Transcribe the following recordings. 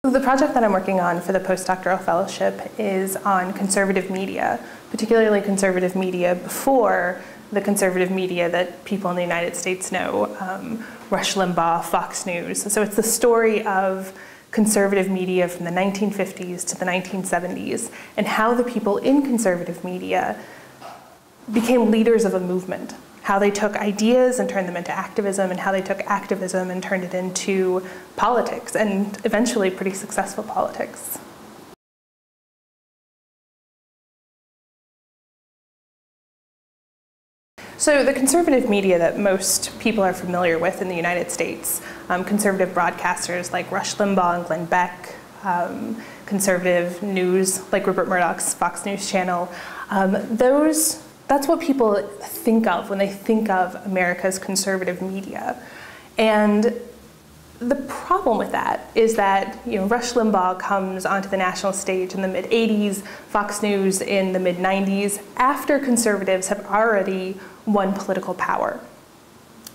The project that I'm working on for the postdoctoral fellowship is on conservative media, particularly conservative media before the conservative media that people in the United States know, Rush Limbaugh, Fox News. So it's the story of conservative media from the 1950s to the 1970s and how the people in conservative media became leaders of a movement, how they took ideas and turned them into activism, and how they took activism and turned it into politics, and eventually pretty successful politics. So the conservative media that most people are familiar with in the United States, conservative broadcasters like Rush Limbaugh and Glenn Beck, conservative news like Rupert Murdoch's Fox News channel, that's what people think of when they think of America's conservative media. And the problem with that is that Rush Limbaugh comes onto the national stage in the mid-'80s, Fox News in the mid-'90s, after conservatives have already won political power.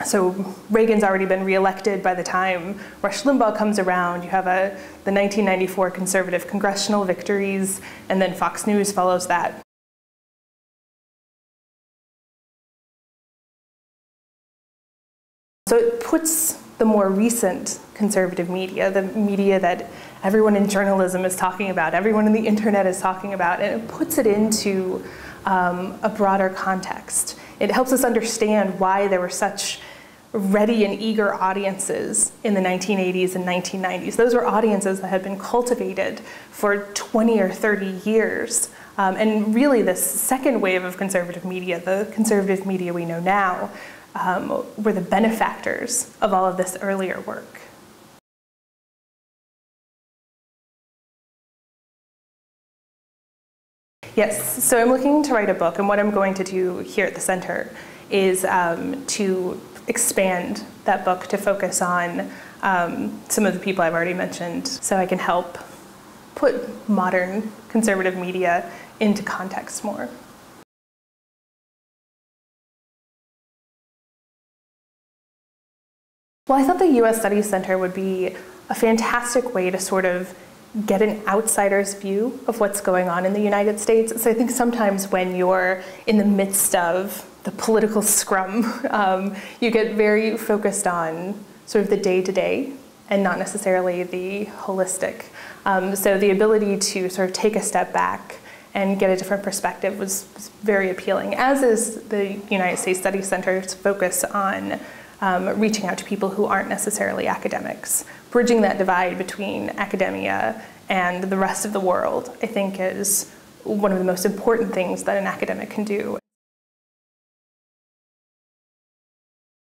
So Reagan's already been reelected by the time Rush Limbaugh comes around. You have the 1994 conservative congressional victories, and then Fox News follows that. So it puts the more recent conservative media, the media that everyone in journalism is talking about, everyone in the internet is talking about, and it puts it into a broader context. It helps us understand why there were such ready and eager audiences in the 1980s and 1990s. Those were audiences that had been cultivated for 20 or 30 years. And really this second wave of conservative media, the conservative media we know now, were the benefactors of all of this earlier work. Yes, so I'm looking to write a book, and what I'm going to do here at the center is to expand that book to focus on some of the people I've already mentioned, so I can help put modern conservative media into context more. Well, I thought the U.S. Studies Center would be a fantastic way to sort of get an outsider's view of what's going on in the United States. So I think sometimes when you're in the midst of the political scrum, you get very focused on sort of the day-to-day and not necessarily the holistic. So the ability to sort of take a step back and get a different perspective was very appealing, as is the United States Studies Center's focus on reaching out to people who aren't necessarily academics. Bridging that divide between academia and the rest of the world, I think, is one of the most important things that an academic can do.